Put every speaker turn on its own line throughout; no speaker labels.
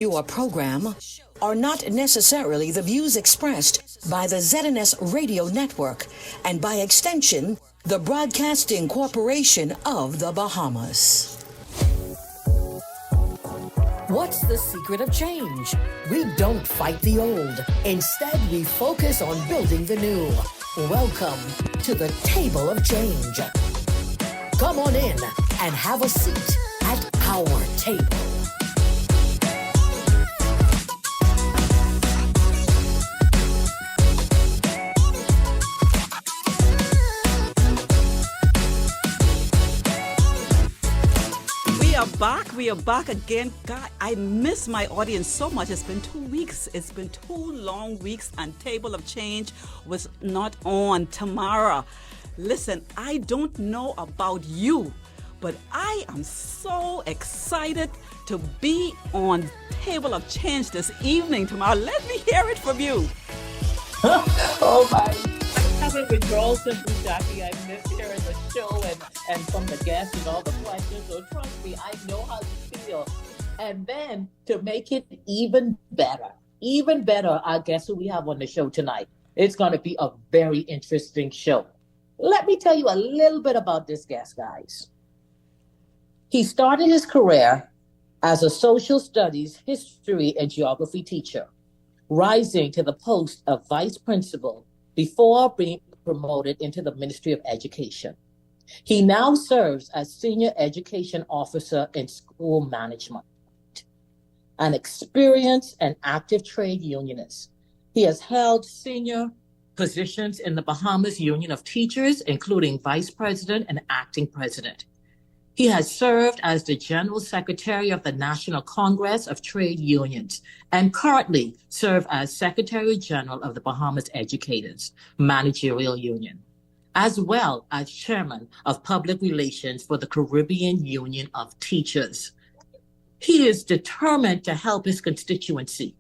Your program are not necessarily the views expressed by the ZNS Radio Network and by extension, the Broadcasting Corporation of the Bahamas. What's the secret of change? We don't fight the old. Instead, we focus on building the new. Welcome to the Table of Change. Come on in and have a seat at our table.
We are back again. God, I miss my audience so much. It's been 2 weeks. It's been 2 long weeks, and Table of Change was not on. Tamara, listen, I don't know about you, but I am so excited to be on Table of Change this evening. Tamara, let me hear it from you.
Oh my. I'm having withdrawal symptoms, Jackie. I miss hearing the show and from the guests and all the questions. So trust me, I know how you feel. And then to make it even better, our guest who we have on the show tonight. It's going to be a very interesting show. Let me tell you a little bit about this guest, guys. He started his career as a social studies, history, and geography teacher, rising to the post of vice principal before being promoted into the Ministry of Education. He now serves as Senior Education Officer in School Management, an experienced and active trade unionist. He has held senior positions in the Bahamas Union of Teachers, including Vice President and Acting President. He has served as the General Secretary of the National Congress of Trade Unions and currently serves as Secretary General of the Bahamas Educators Managerial Union, as well as Chairman of Public Relations for the Caribbean Union of Teachers. He is determined to help his constituency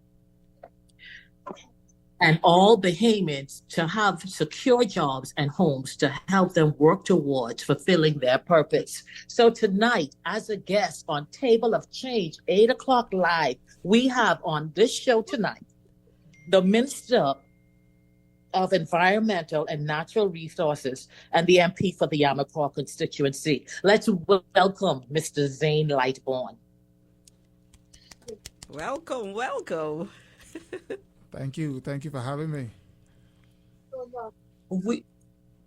and all Bahamians to have secure jobs and homes to help them work towards fulfilling their purpose. So tonight, as a guest on Table of Change, 8 o'clock live, we have on this show tonight, the Minister of Environmental and Natural Resources and the MP for the Yamacraw constituency. Let's welcome Mr. Zane Lightbourne.
Welcome.
Thank you for having me.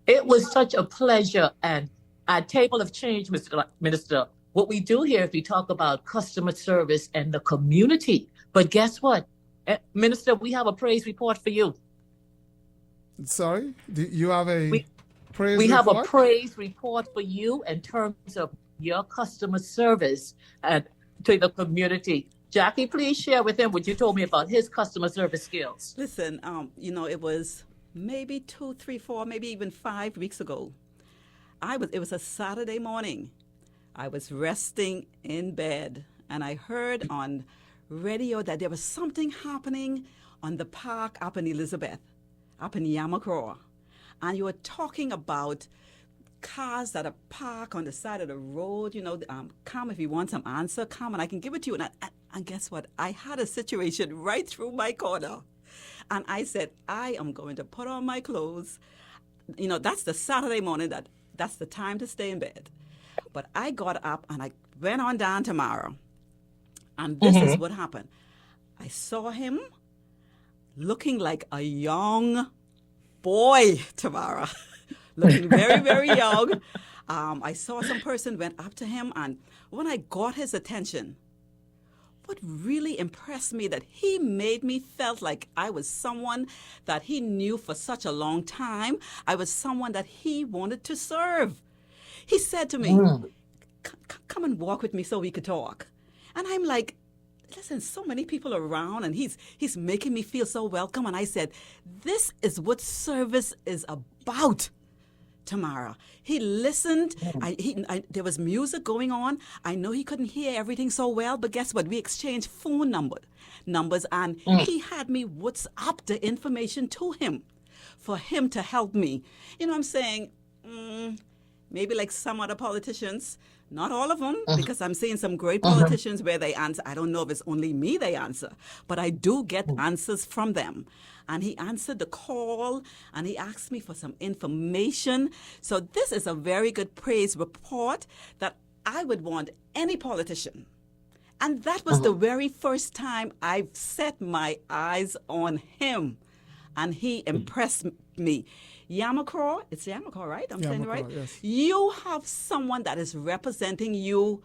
It was such a pleasure. And at Table of Change, Mr. Minister, what we do here is we talk about customer service and the community. But guess what? Minister, we have a praise report for you.
Sorry? Do you have a praise report?
We have a praise report for you in terms of your customer service and to the community. Jackie, please share with him what you told me about his customer service skills.
Listen, it was maybe 2, 3, 4, maybe even 5 weeks ago. It was a Saturday morning. I was resting in bed, and I heard on radio that there was something happening on the park up in Elizabeth, up in Yamacraw. And you were talking about cars that are parked on the side of the road, come if you want some answer, come and I can give it to you. And guess what? I had a situation right through my corner. And I said, I am going to put on my clothes. That's the Saturday morning, that's the time to stay in bed. But I got up and I went on down tomorrow. And this is what happened. I saw him looking like a young boy, Tamara. Looking very, very young. I saw some person went up to him, and when I got his attention, what really impressed me that he made me felt like I was someone that he knew for such a long time. I was someone that he wanted to serve. He said to me, come and walk with me so we could talk. And I'm like, listen, so many people around, and he's making me feel so welcome. And I said, this is what service is about. Tamara. He listened. There was music going on. I know he couldn't hear everything so well, but guess what? We exchanged phone numbers, and he had me WhatsApp the information to him for him to help me. You know what I'm saying? Maybe like some other politicians, Not all of them, because I'm seeing some great politicians where they answer. I don't know if it's only me they answer, but I do get answers from them. And he answered the call, and he asked me for some information. So this is a very good praise report that I would want any politician. And that was the very first time I set my eyes on him. And he impressed me. Yamakor, it's Yamakor, right? I'm saying it right?
Yes.
You have someone that is representing you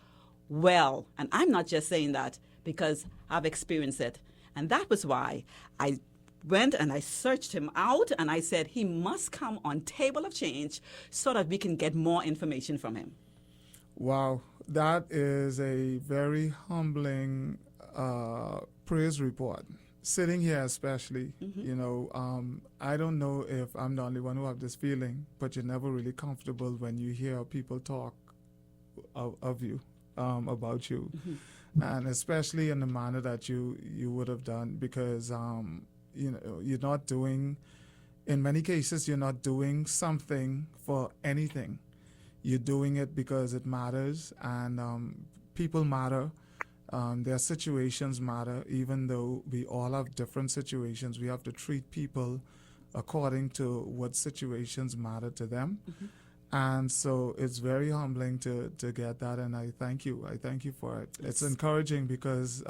well. And I'm not just saying that because I've experienced it. And that was why I went and I searched him out, and I said he must come on Table of Change so that we can get more information from him.
Wow, that is a very humbling praise report. Sitting here especially, I don't know if I'm the only one who have this feeling, but you're never really comfortable when you hear people talk of you, about you. And especially in the manner that you would have done, because you're not doing, in many cases, you're not doing something for anything. You're doing it because it matters, and people matter. Their situations matter. Even though we all have different situations, we have to treat people according to what situations matter to them. And so it's very humbling to get that, and I thank you. I thank you for it. It's encouraging because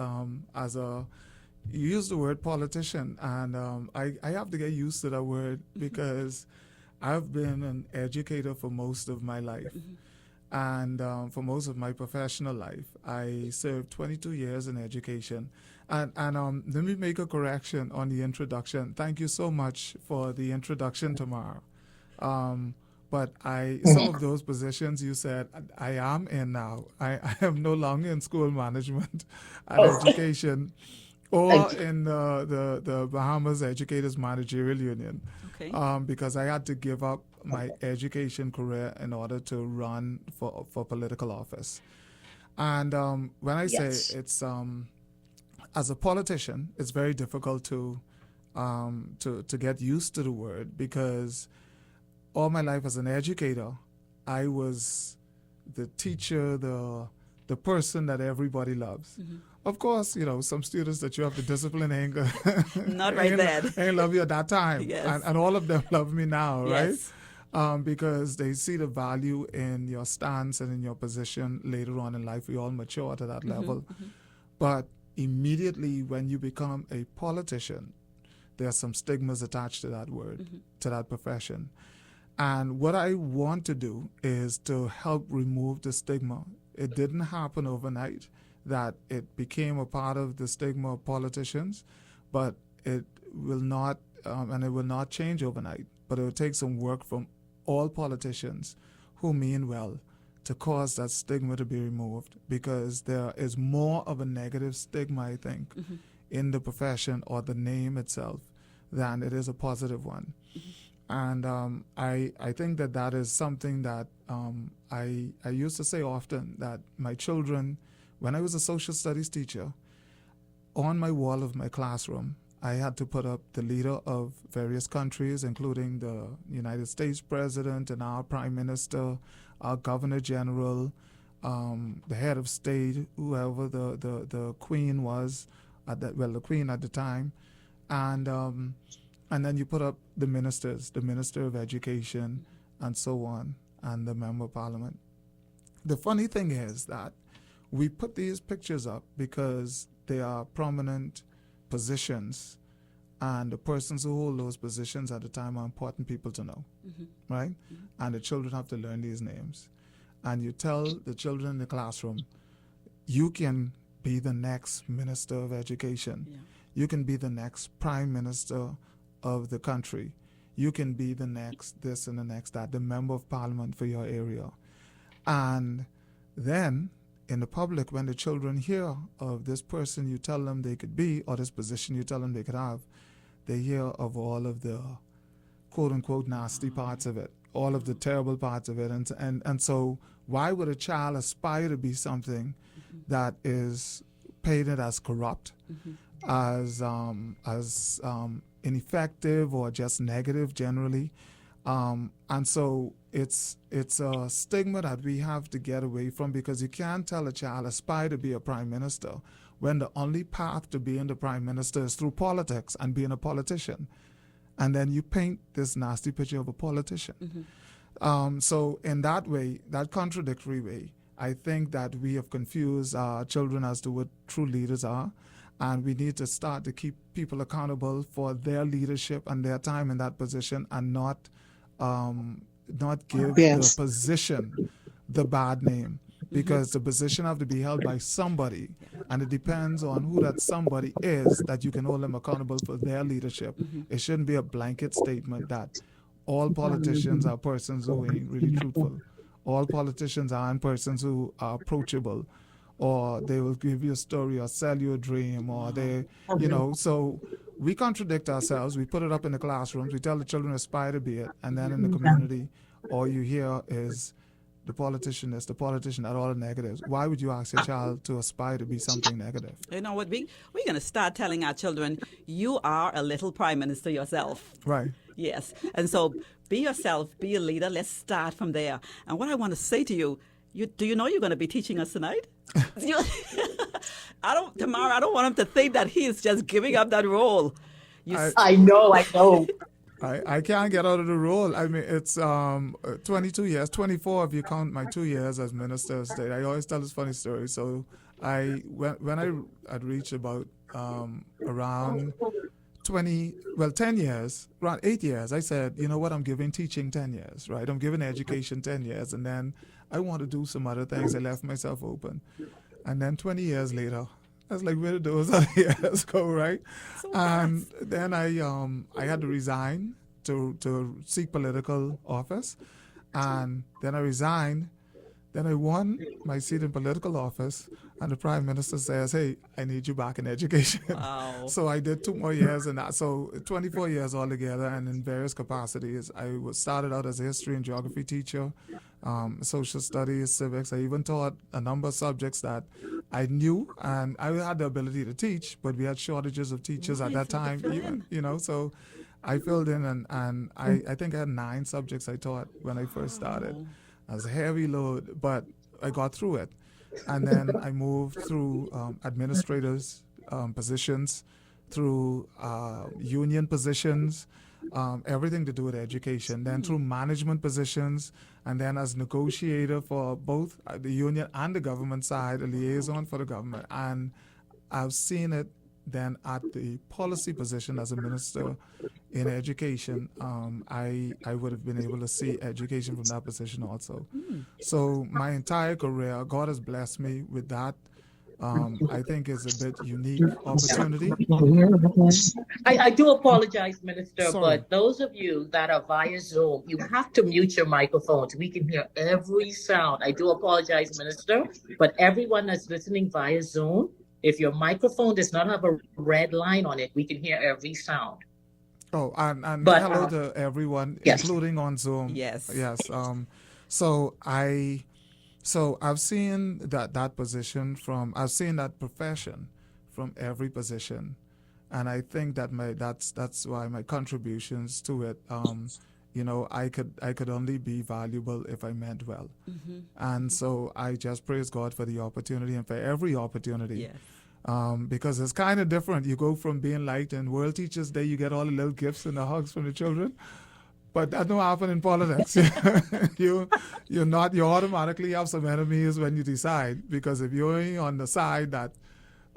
you use the word politician, and I have to get used to that word because I've been an educator for most of my life. And for most of my professional life, I served 22 years in education. And let me make a correction on the introduction. Thank you so much for the introduction, Tamara. But some of those positions you said I am in now. I am no longer in school management and education, or in the Bahamas Educators Managerial Union, because I had to give up my education career in order to run for political office. And when I say it's as a politician, it's very difficult to get used to the word, because all my life as an educator, I was the teacher, the person that everybody loves. Of course, some students that you have to discipline anger.
Not right then.
Ain't love you at that time.
Yes.
And all of them love me now,
Yes.
right? Because they see the value in your stance and in your position later on in life. We all mature to that level. But immediately when you become a politician, there are some stigmas attached to that word, to that profession. And what I want to do is to help remove the stigma. It didn't happen overnight that it became a part of the stigma of politicians, but it will not, and it will not change overnight. But it will take some work from all politicians who mean well to cause that stigma to be removed, because there is more of a negative stigma, I think, in the profession or the name itself than it is a positive one. And I think that is something that I used to say often, that my children, when I was a social studies teacher, on my wall of my classroom, I had to put up the leader of various countries, including the United States President and our Prime Minister, our Governor General, the head of state, whoever the Queen was, the Queen at the time, and then you put up the ministers, the Minister of Education, and so on, and the Member of Parliament. The funny thing is that we put these pictures up because they are prominent positions, and the persons who hold those positions at the time are important people to know, right? And the children have to learn these names. And you tell the children in the classroom, you can be the next Minister of Education. You can be the next Prime Minister of the country. You can be the next this and the next that, the Member of Parliament for your area. And then in the public, when the children hear of this person you tell them they could be, or this position you tell them they could have, they hear of all of the quote-unquote nasty parts of it, all of the terrible parts of it. And so why would a child aspire to be something that is painted as corrupt, as ineffective, or just negative generally? And so it's a stigma that we have to get away from, because you can't tell a child aspire to be a prime minister when the only path to being the prime minister is through politics and being a politician. And then you paint this nasty picture of a politician. So in that way, that contradictory way, I think that we have confused our children as to what true leaders are. And we need to start to keep people accountable for their leadership and their time in that position, and not give the position the bad name, because the position have to be held by somebody, and it depends on who that somebody is that you can hold them accountable for their leadership. It shouldn't be a blanket statement that all politicians are persons who ain't really truthful. All politicians aren't persons who are approachable, or they will give you a story or sell you a dream, or they, so we contradict ourselves. We put it up in the classrooms. We tell the children aspire to be it, and then in the community, all you hear is the politician is the politician at all the negatives. Why would you ask your child to aspire to be something negative?
You know what? We're going to start telling our children, you are a little prime minister yourself.
Right.
Yes. And so be yourself, be a leader. Let's start from there. And what I want to say to you, do you know you're going to be teaching us tonight? Tamara, I don't want him to think that he is just giving up that role.
I know.
I can't get out of the role. I mean, it's 22 years, 24 if you count my 2 years as minister of state. I always tell this funny story. So when I had reached about around 10 years, around 8 years, I said, you know what, I'm giving teaching 10 years, right? I'm giving education 10 years, and then I want to do some other things. I left myself open. And then 20 years later, I was like, where did those other years go, right? So and then I had to resign to seek political office. And then I resigned. Then I won my seat in political office, and the prime minister says, hey, I need you back in education.
Wow.
So I did 2 more years in that. So 24 years altogether, and in various capacities. I started out as a history and geography teacher, social studies, civics. I even taught a number of subjects that I knew, and I had the ability to teach, but we had shortages of teachers at that time, even, so I filled in, and I think I had 9 subjects I taught when I first started. It was a heavy load, but I got through it. And then I moved through administrators' positions, through union positions, everything to do with education, then through management positions, and then as negotiator for both the union and the government side, a liaison for the government. And I've seen it then at the policy position as a minister in education. I would have been able to see education from that position also. So my entire career, God has blessed me with that. I think is a bit unique opportunity.
I do apologize, Minister,
Sorry.
but those of you that are via Zoom, you have to mute your microphones. We can hear every sound. I do apologize, Minister, but everyone that's listening via Zoom, if your microphone does not have a red line on it, we can hear every sound.
Oh, and
But,
hello to everyone,
yes.
including on Zoom.
Yes.
Yes. So I've seen that position I've seen that profession from every position, and I think that that's why my contributions to it, I could only be valuable if I meant well. And so I just praise God for the opportunity and for every opportunity.
Yes.
Because it's kind of different. You go from being liked in World Teachers Day, you get all the little gifts and the hugs from the children. But that don't happen in politics. You automatically have some enemies when you decide, because if you're on the side that,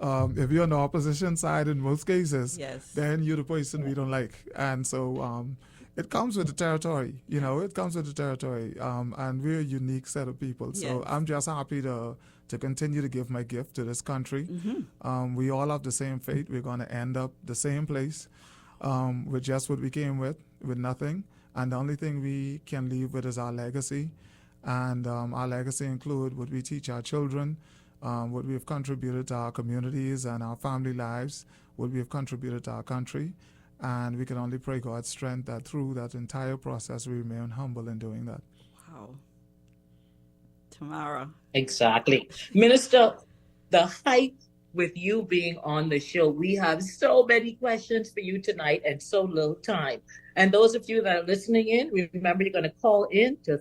if you're on the opposition side in most cases,
Yes.
then you're the person we don't like. And so it comes with the territory, it comes with the territory. And we're a unique set of people. So
Yes.
I'm just happy to continue to give my gift to this country. We all have the same fate. We're going to end up the same place with just what we came with nothing. And the only thing we can leave with is our legacy. And our legacy include what we teach our children, what we have contributed to our communities and our family lives, what we have contributed to our country. And we can only pray God's strength that through that entire process we remain humble in doing that.
Wow. Tamara.
Exactly. Minister, the height with you being on the show. We have so many questions for you tonight and so little time. And those of you that are listening in, remember you're going to call in to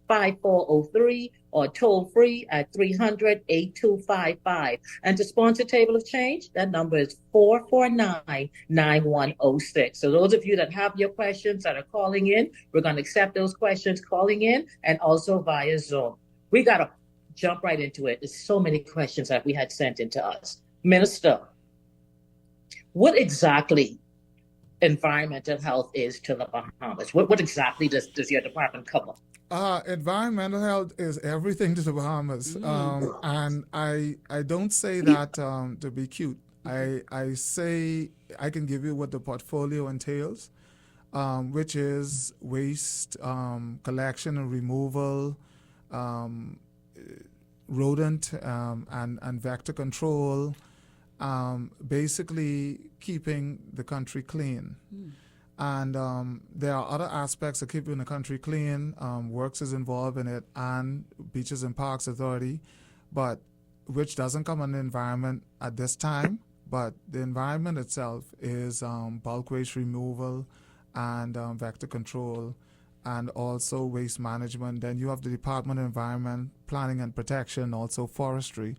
325-5403 or toll free at 300-8255. And to sponsor Table of Change, that number is 449-9106. So those of you that have your questions that are calling in, we're going to accept those questions calling in and also via Zoom. We got to jump right into it. There's so many questions that we had sent in to us. Minister, what exactly environmental health is to the Bahamas? What exactly does your department cover?
Environmental health is everything to the Bahamas. And I don't say that to be cute. I say I can give you what the portfolio entails, which is waste collection and removal, rodent and vector control, basically keeping the country clean. And there are other aspects of keeping the country clean. Works is involved in it, and Beaches and Parks Authority, but which doesn't come under environment at this time. But the environment itself is bulk waste removal and vector control, and also waste management. Then you have the Department of Environment, Planning and Protection, also forestry.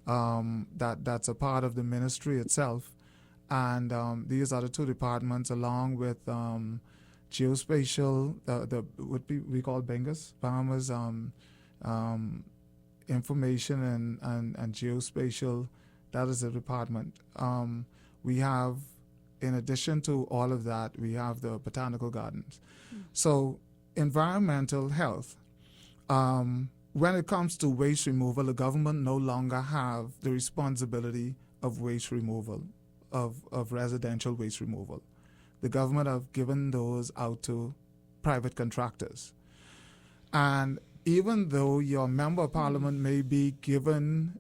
That's a part of the ministry itself. And these are the two departments, along with geospatial, what we call BINGUS, Bahamas Information and Geospatial. That is a department. We have, in addition to all of that, we have the botanical gardens. So environmental health, when it comes to waste removal, the government no longer have the responsibility of waste removal, of residential waste removal. The government have given those out to private contractors. And even though your member of parliament may be given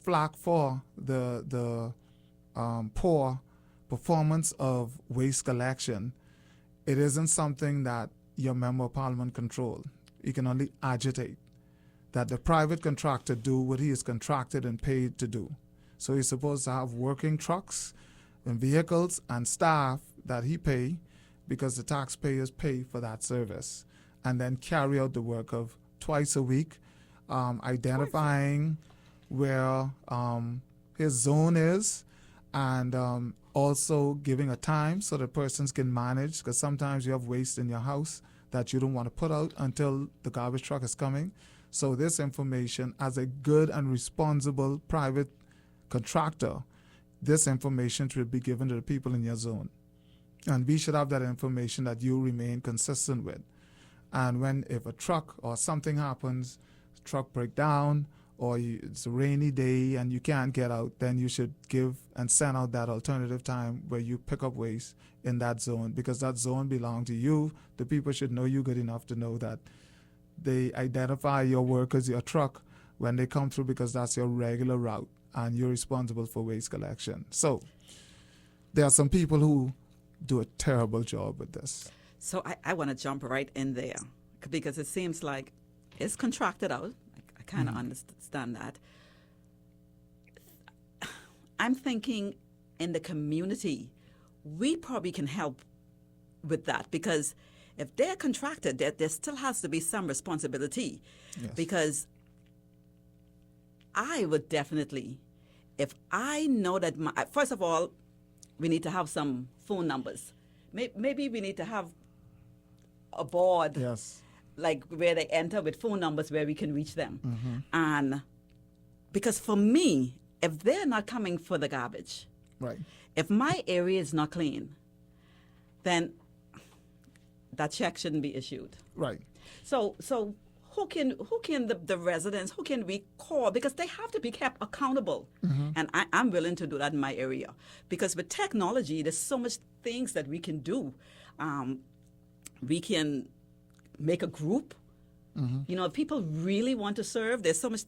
flack for the poor performance of waste collection, it isn't something that your member of parliament control. You can only agitate that the private contractor do what he is contracted and paid to do. So he's supposed to have working trucks and vehicles and staff that he pay, because the taxpayers pay for that service, and then carry out the work of twice a week, identifying where his zone is, and also giving a time so that persons can manage, because sometimes you have waste in your house that you don't want to put out until the garbage truck is coming. So this information, as a good and responsible private contractor, this information should be given to the people in your zone. And we should have that information that you remain consistent with. And if a truck or something happens, truck break down, or it's a rainy day and you can't get out, then you should give and send out that alternative time where you pick up waste in that zone, because that zone belongs to you. The people should know you good enough to know that they identify your workers, your truck, when they come through, because that's your regular route and you're responsible for waste collection. So there are some people who do a terrible job with this.
So I want to jump right in there, because it seems like it's contracted out. I kind of understand that. I'm thinking in the community, we probably can help with that, because if they're contracted, there still has to be some responsibility.
Yes.
Because I would definitely, if I know that, first of all, we need to have some phone numbers. Maybe we need to have a board,
Yes.
like where they enter with phone numbers where we can reach them. And because for me, if they're not coming for the garbage,
Right.
if my area is not clean, then that check shouldn't be issued.
Right.
So who can the residents, who can we call? Because they have to be kept accountable. And I'm willing to do that in my area. Because with technology, there's so much things that we can do. We can make a group. You know, if people really want to serve, there's so much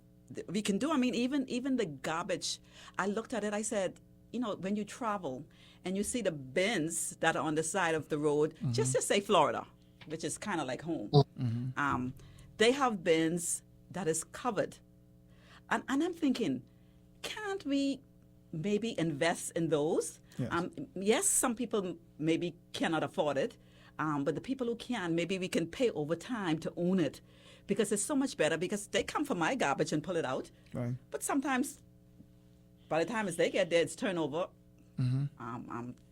we can do. I mean, even the garbage, I looked at it, I said, you know, when you travel and you see the bins that are on the side of the road, just say Florida, which is kind of like home. They have bins that is covered. And I'm thinking, can't we maybe invest in those?
Yes.
Yes, some people maybe cannot afford it, but the people who can, maybe we can pay over time to own it, because it's so much better, because they come for my garbage and pull it out.
Right.
But sometimes, by the time as they get there, it's turnover.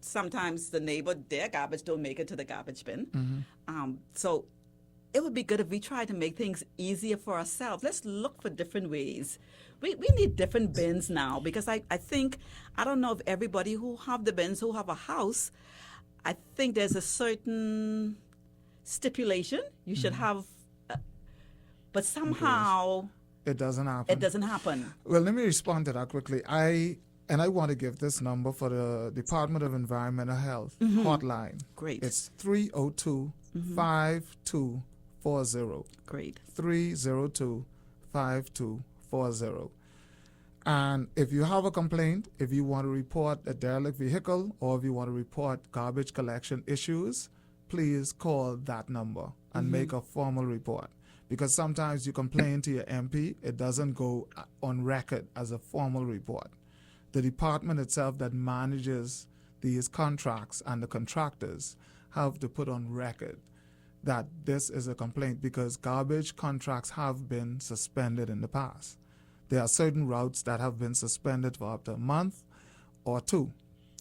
Sometimes the neighbor, their garbage don't make it to the garbage bin. So it would be good if we try to make things easier for ourselves. Let's look for different ways. We need different bins now, because I think, I don't know if everybody who have the bins, who have a house, I think there's a certain stipulation you should have, but somehow
It doesn't happen.
it doesn't happen.
Well, let me respond to that quickly. I want to give this number for the Department of Environmental Health hotline.
Great.
It's 302-5240.
Great.
302-5240. And if you have a complaint, if you want to report a derelict vehicle, or if you want to report garbage collection issues, please call that number and make a formal report. Because sometimes you complain to your MP, it doesn't go on record as a formal report. The department itself that manages these contracts and the contractors have to put on record that this is a complaint, because garbage contracts have been suspended in the past. There are certain routes that have been suspended for up to a month or two,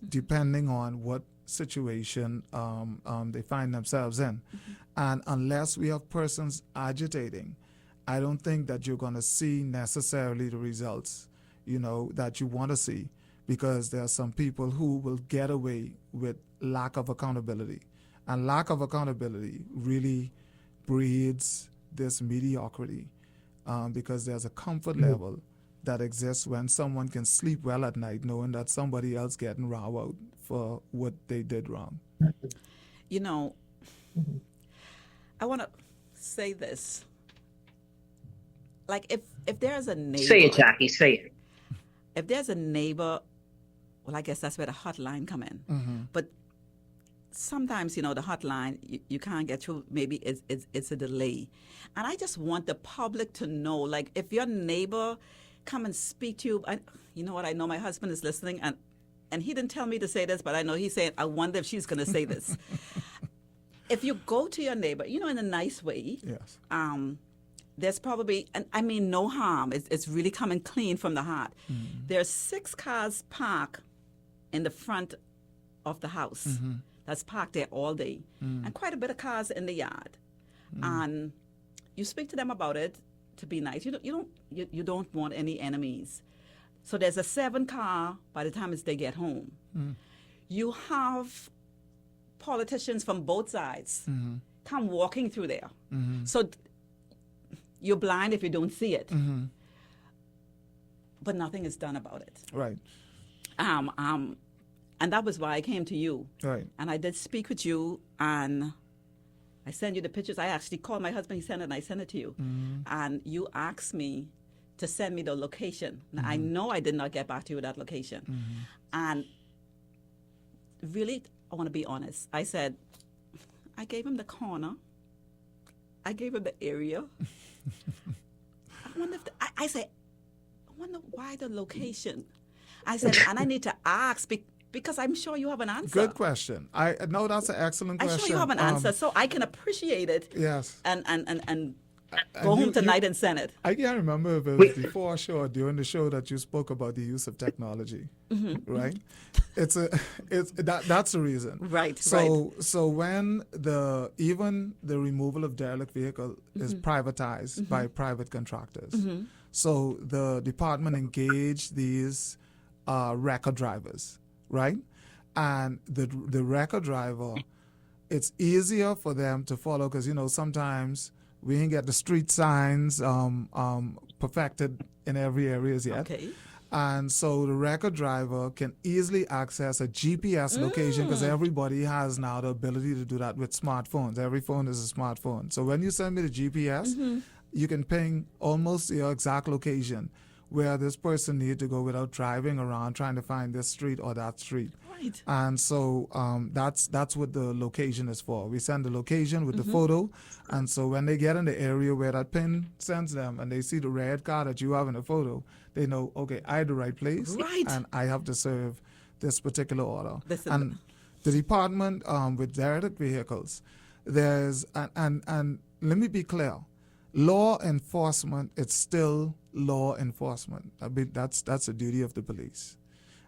depending on what situation they find themselves in. And unless we have persons agitating, I don't think that you're going to see necessarily the results, that you want to see, because there are some people who will get away with lack of accountability. And lack of accountability really breeds this mediocrity, because there's a comfort level that exists when someone can sleep well at night knowing that somebody else getting raw out for what they did wrong.
I want to say this. Like, if there's a neighbor...
Say it, Jackie, say it.
If there's a neighbor, well, I guess that's where the hotline come in. But sometimes, the hotline, you can't get through. Maybe it's a delay. And I just want the public to know, like, if your neighbor come and speak to you, you know what, I know my husband is listening, and he didn't tell me to say this, but I know he's saying, I wonder if she's going to say this. If you go to your neighbor, in a nice way,
Yes.
there's probably, and I mean no harm, it's really coming clean from the heart. There's 6 cars parked in the front of the house. That's parked there all day, and quite a bit of cars in the yard. And you speak to them about it to be nice. You don't want any enemies. So there's a 7 car by the time they get home. You have politicians from both sides come walking through there. So you're blind if you don't see it. But nothing is done about it.
Right.
And that was why I came to you.
Right.
And I did speak with you, and I sent you the pictures. I actually called my husband, he sent it, and I sent it to you. And you asked me to send me the location. Now, I know I did not get back to you with that location. And really, I want to be honest. I said, I gave him the corner. I gave him the area. I wonder if I said, I wonder why the location. I said, and I need to ask because I'm sure you have an answer.
Good question. No, that's an excellent question.
I'm sure you have an answer, so I can appreciate it.
Yes.
And go home tonight and send it.
I can't remember if it was before a show or during the show that you spoke about the use of technology, right? That's the reason.
Right.
So when even the removal of derelict vehicle is privatized by private contractors, so the department engaged these record drivers, right? And the record driver, it's easier for them to follow because sometimes we ain't get the street signs perfected in every area yet.
Okay.
And so the record driver can easily access a GPS location because everybody has now the ability to do that with smartphones. Every phone is a smartphone. So when you send me the GPS, you can ping almost your exact location where this person needed to go without driving around trying to find this street or that street.
Right.
And so that's what the location is for. We send the location with the photo, and so when they get in the area where that pin sends them and they see the red car that you have in the photo, they know, okay, I had the right place,
Right.
and I have to serve this particular order.
Listen.
And the department with derelict vehicles, there's and let me be clear, law enforcement, it's still law enforcement. I mean, that's the duty of the police.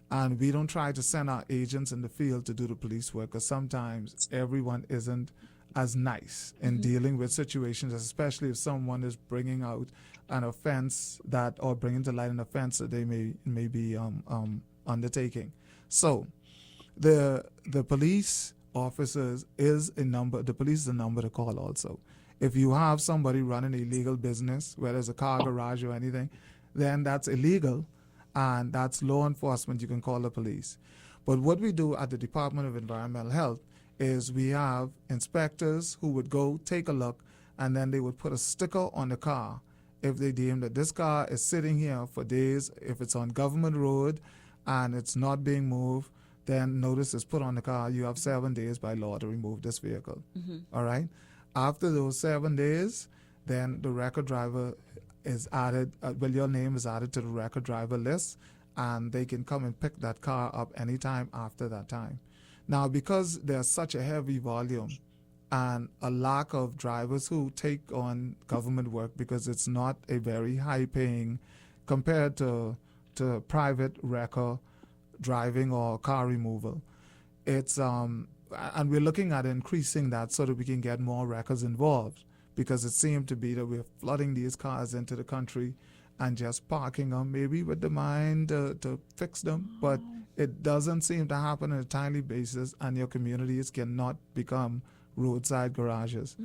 And we don't try to send our agents in the field to do the police work, because sometimes everyone isn't as nice in dealing with situations, especially if someone is bringing out an offense or bringing to light an offense that they may be undertaking. So the police officers is a number. The police is a number to call also. If you have somebody running illegal business, whether it's a car garage or anything, then that's illegal, and that's law enforcement. You can call the police. But what we do at the Department of Environmental Health is we have inspectors who would go take a look, and then they would put a sticker on the car if they deem that this car is sitting here for days. If it's on government road and it's not being moved, then notice is put on the car. You have 7 days by law to remove this vehicle. All right? After those 7 days, then the record driver is added, your name is added to the record driver list, and they can come and pick that car up anytime after that time. Now, because there's such a heavy volume and a lack of drivers who take on government work, because it's not a very high paying compared to private wrecker driving or car removal, it's and we're looking at increasing that so that we can get more wreckers involved, because it seemed to be that we're flooding these cars into the country and just parking them, maybe with the mind to fix them, but it doesn't seem to happen on a timely basis, and your communities cannot become roadside garages.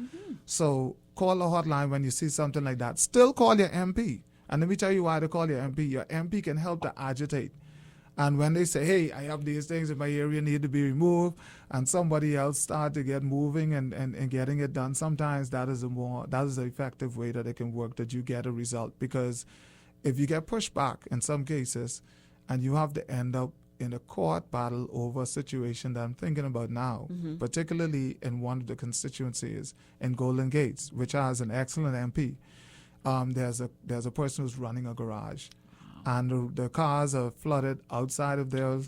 So call the hotline when you see something like that. Still call your MP. And let me tell you why to call your MP. Your MP can help to agitate. And when they say, hey, I have these things in my area need to be removed, and somebody else start to get moving and getting it done, sometimes that is an effective way that they can work, that you get a result. Because if you get pushed back in some cases and you have to end up in a court battle over a situation that I'm thinking about now, particularly in one of the constituencies in Golden Gates, which has an excellent MP, there's a person who's running a garage. And the cars are flooded outside of their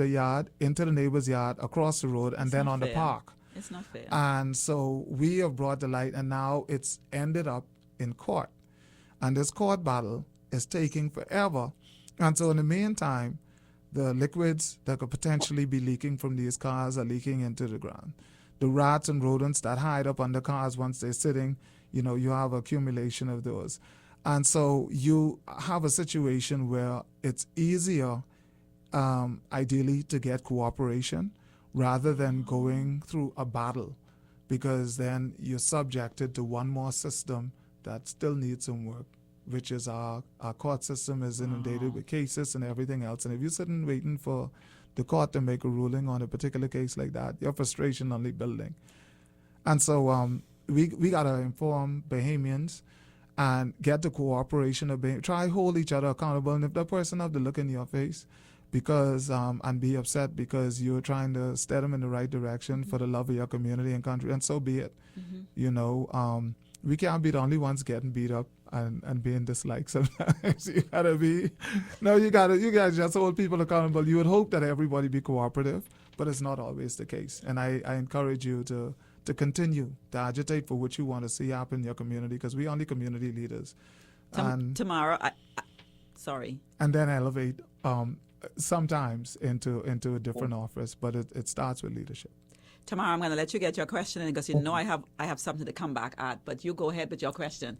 yard, into the neighbor's yard, across the road, and then on the park.
It's not fair.
And so we have brought the light, and now it's ended up in court. And this court battle is taking forever. And so in the meantime, the liquids that could potentially be leaking from these cars are leaking into the ground. The rats and rodents that hide up under cars once they're sitting, you have accumulation of those. And so you have a situation where it's easier, ideally, to get cooperation rather than going through a battle, because then you're subjected to one more system that still needs some work, which is our court system is inundated with cases and everything else. And if you're sitting waiting for the court to make a ruling on a particular case like that, your frustration only building. And so we got to inform Bahamians and get the cooperation of try hold each other accountable. And if that person have to look in your face because and be upset because you're trying to steer them in the right direction for the love of your community and country, and so be it. We can't be the only ones getting beat up and being disliked sometimes. You gotta just hold people accountable. You would hope that everybody be cooperative, but it's not always the case. And I encourage you to continue to agitate for what you want to see happen in your community, because we only community leaders.
Tomorrow, sorry.
And then elevate sometimes into a different office, but it starts with leadership.
Tomorrow, I'm going to let you get your question in, because I have something to come back at, but you go ahead with your question.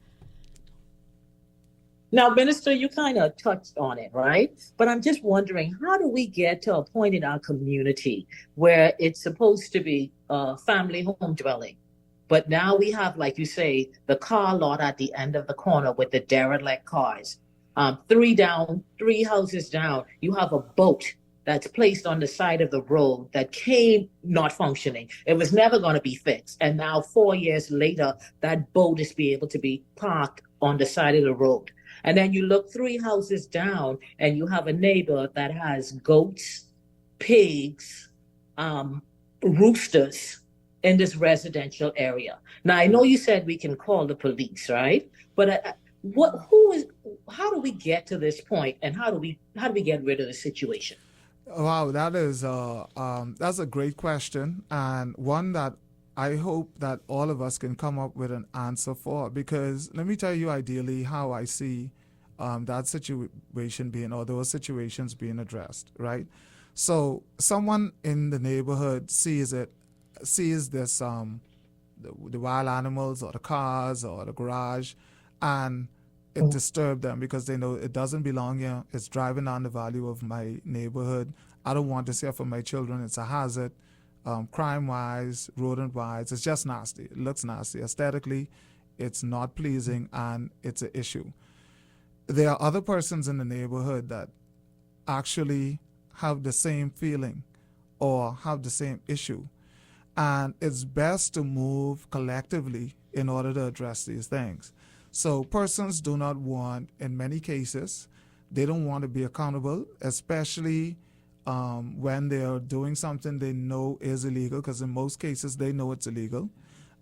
Now, Minister, you kind of touched on it, right? But I'm just wondering, how do we get to a point in our community where it's supposed to be a family home dwelling, but now we have, like you say, the car lot at the end of the corner with the derelict cars. 3 houses down, you have a boat that's placed on the side of the road that came not functioning. It was never going to be fixed. And now 4 years later, that boat is able to be parked on the side of the road. And then you look 3 houses down and you have a neighbor that has goats, pigs, roosters in this residential area. Now, I know you said we can call the police, right? But how do we get to this point, and how do we get rid of the situation?
Wow, that's a great question, and one that I hope that all of us can come up with an answer for. Because let me tell you, ideally, how I see that situation being, or those situations being addressed. Right. So someone in the neighborhood sees this the wild animals or the cars or the garage, and it disturbed them because they know it doesn't belong here. It's driving down the value of my neighborhood. I don't want this here for my children. It's a hazard, crime-wise, rodent-wise. It's just nasty. It looks nasty. Aesthetically, it's not pleasing, and it's an issue. There are other persons in the neighborhood that actually have the same feeling or have the same issue. And it's best to move collectively in order to address these things. So persons do not want, in many cases, they don't want to be accountable, especially when they are doing something they know is illegal, because in most cases they know it's illegal,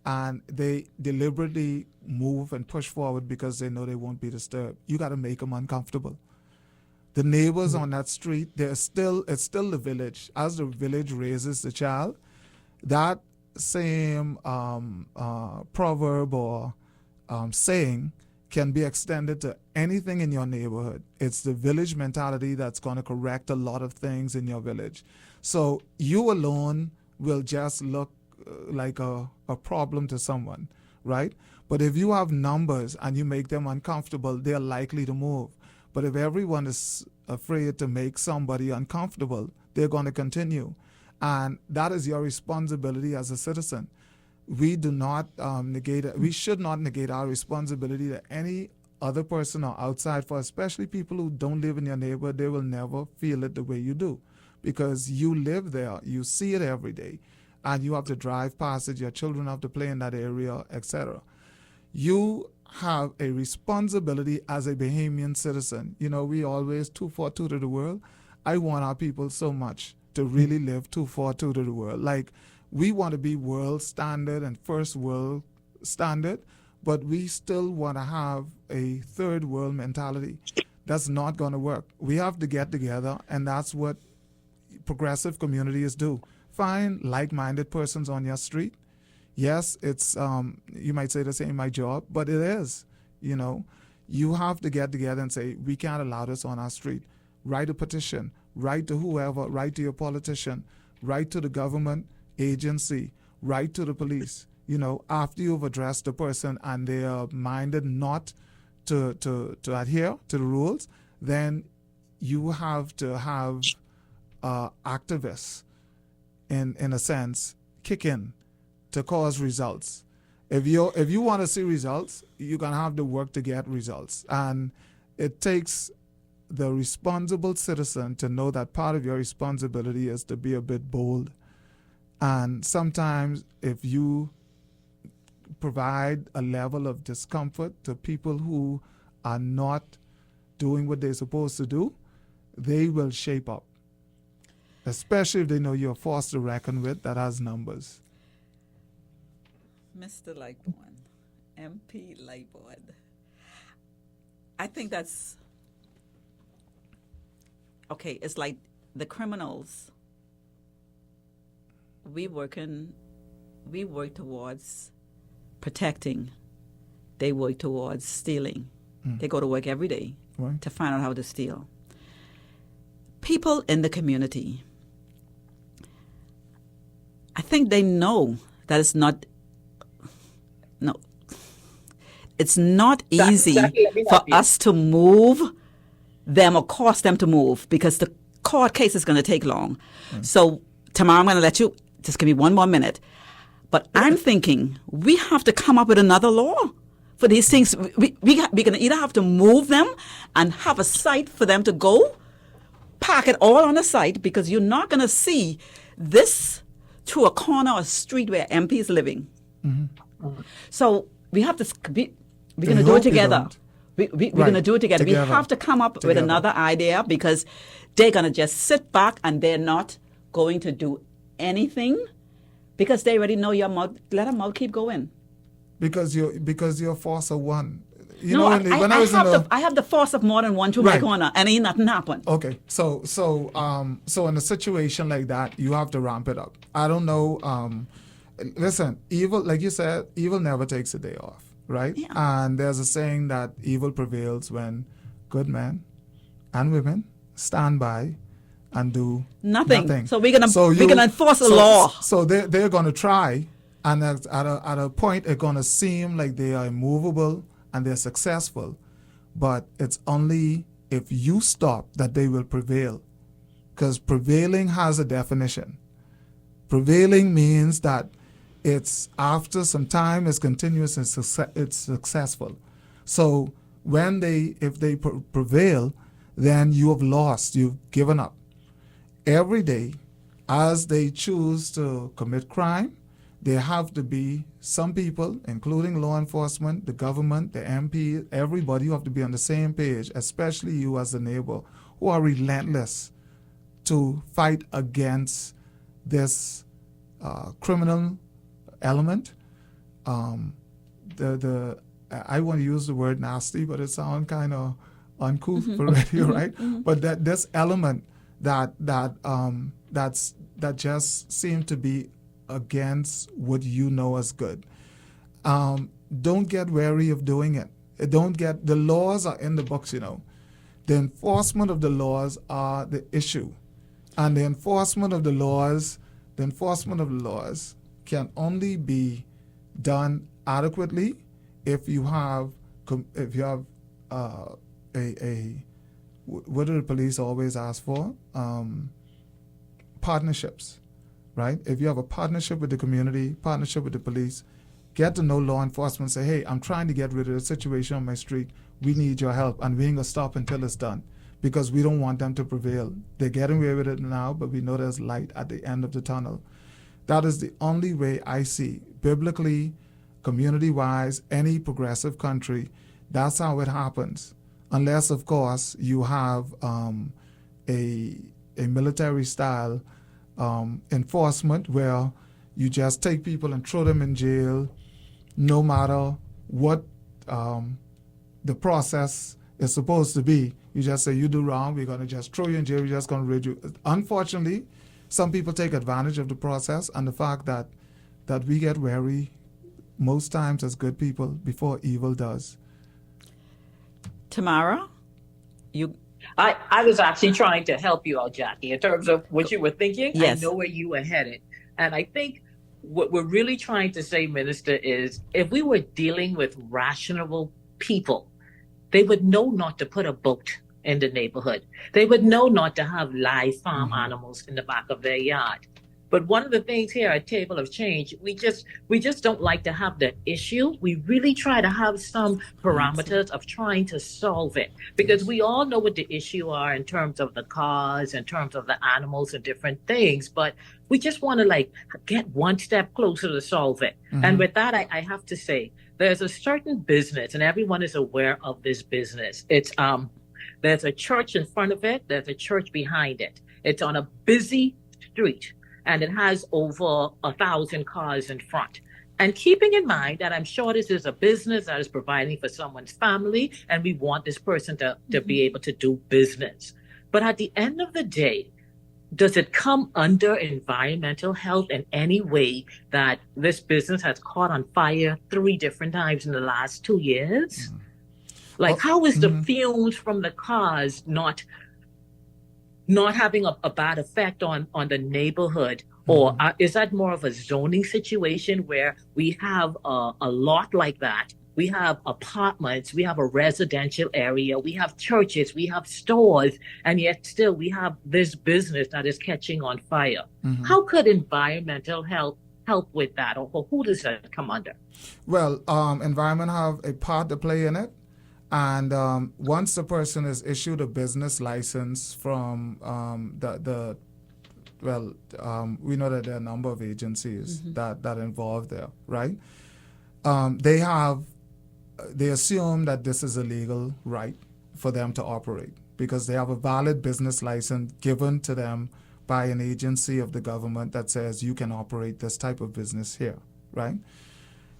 and they deliberately move and push forward because they know they won't be disturbed. You got to make them uncomfortable. The neighbors on that street, it's still the village. As the village raises the child, that same proverb or saying can be extended to anything in your neighborhood. It's the village mentality that's going to correct a lot of things in your village. So you alone will just look like a problem to someone, right? But if you have numbers and you make them uncomfortable, they're likely to move. But if everyone is afraid to make somebody uncomfortable, they're going to continue. And that is your responsibility as a citizen. We do not we should not negate our responsibility to any other person or outside, for especially people who don't live in your neighborhood. They will never feel it the way you do, because you live there, you see it every day, and you have to drive past it, your children have to play in that area, etc. You have a responsibility as a Bahamian citizen. You know, we always 242 to the world. I want our people so much to really live 242 to the world. Like, we want to be world standard and first world standard, but we still want to have a third world mentality. That's not going to work. We have to get together, and that's what progressive communities do. Find like-minded persons on your street. Yes, it's you might say this ain't my job, but it is. You know, you have to get together and say, we can't allow this on our street. Write a petition. Write to whoever. Write to your politician. Write to the government agency. Write to the police. You know, after you've addressed the person and they are minded not to adhere to the rules, then you have to have activists, in a sense, kick in to cause results. If you want to see results, you're gonna have to work to get results, and it takes the responsible citizen to know that part of your responsibility is to be a bit bold. And sometimes if you provide a level of discomfort to people who are not doing what they're supposed to do, they will shape up, especially if they know you're a force to reckon with that has numbers.
Mr. Lightbourne, MP Lightbourne, I think that's okay. It's like the criminals. We work towards protecting. They work towards stealing. They go to work every day to find out how to steal. People in the community, I think they know that it's not easy for us to move them or cause them to move, because the court case is going to take long. So tomorrow I'm going to let you, just give me one more minute. But I'm thinking we have to come up with another law for these things. We're going to either have to move them and have a site for them to go, park it all on a site, because you're not going to see this to a corner or street where MP is living. So we have to, we're going to do it together. we're
Right.
going to do it together. We
Together.
have to come up with
Together.
another idea, because they're going to just sit back and they're not going to do anything because they already know your mouth. Let them out, keep going.
Because you're a force of one. You
No,
know, when I was in the
I have the force of more than one through my
Right.
corner, and ain't nothing happen.
okay, so in a situation like that, you have to ramp it up. I don't know. Listen, evil, like you said, evil never takes a day off, right?
Yeah.
And there's a saying that evil prevails when good men and women stand by and do
Nothing. So we're gonna enforce the
so-
law.
So they're gonna try, and at a point, it's gonna seem like they are immovable and they're successful, but it's only if you stop that they will prevail, because prevailing has a definition. Prevailing means that it's after some time, it's continuous, and it's successful. So if they prevail, then you have lost, you've given up. Every day, as they choose to commit crime, there have to be some people, including law enforcement, the government, the MP, everybody, who have to be on the same page, especially you as the neighbor, who are relentless to fight against this criminal element. I want to use the word nasty, but it sounds kind of uncouth for radio, right? But that this element that just seemed to be against what you know as good. Don't get wary of doing it. The laws are in the books, you know. The enforcement of the laws are the issue. And the enforcement of the laws can only be done adequately if you have what do the police always ask for? Partnerships, right? If you have a partnership with the community, partnership with the police, get to know law enforcement, say, hey, I'm trying to get rid of the situation on my street. We need your help, and we ain't gonna stop until it's done, because we don't want them to prevail. They're getting away with it now, but we know there's light at the end of the tunnel. That is the only way I see, biblically, community-wise, any progressive country, that's how it happens. Unless, of course, you have a military-style enforcement where you just take people and throw them in jail, no matter what the process is supposed to be. You just say, you do wrong, we're going to just throw you in jail, we're just going to rid you. Unfortunately, some people take advantage of the process and the fact that we get wary most times as good people before evil does.
Tamara,
I was actually trying to help you out, Jackie, in terms of what you were thinking.
Yes.
I know where you were headed. And I think what we're really trying to say, Minister, is if we were dealing with rational people, they would know not to put a boat in the neighborhood. They would know not to have live farm animals in the back of their yard. But one of the things here at Table of Change, we just don't like to have the issue. We really try to have some parameters of trying to solve it, because we all know what the issue are in terms of the cars, in terms of the animals and different things. But we just want to get one step closer to solve it. And with that, I have to say, there's a certain business, and everyone is aware of this business. It's there's a church in front of it. There's a church behind it. It's on a busy street, and it has over 1,000 cars in front. And keeping in mind that I'm sure this is a business that is providing for someone's family, and we want this person to be able to do business. But at the end of the day, does it come under environmental health in any way that this business has caught on fire 3 different times in the last 2 years? How is the fumes from the cars not having a bad effect on the neighborhood? Or is that more of a zoning situation where we have a lot like that? We have apartments, we have a residential area, we have churches, we have stores, and yet still we have this business that is catching on fire. How could environmental health help with that, or who does that come under? Well,
Environment have a part to play in it. And once the person is issued a business license from we know that there are a number of agencies that are involved there, right? They have they assume that this is a legal right for them to operate because they have a valid business license given to them by an agency of the government that says you can operate this type of business here, right?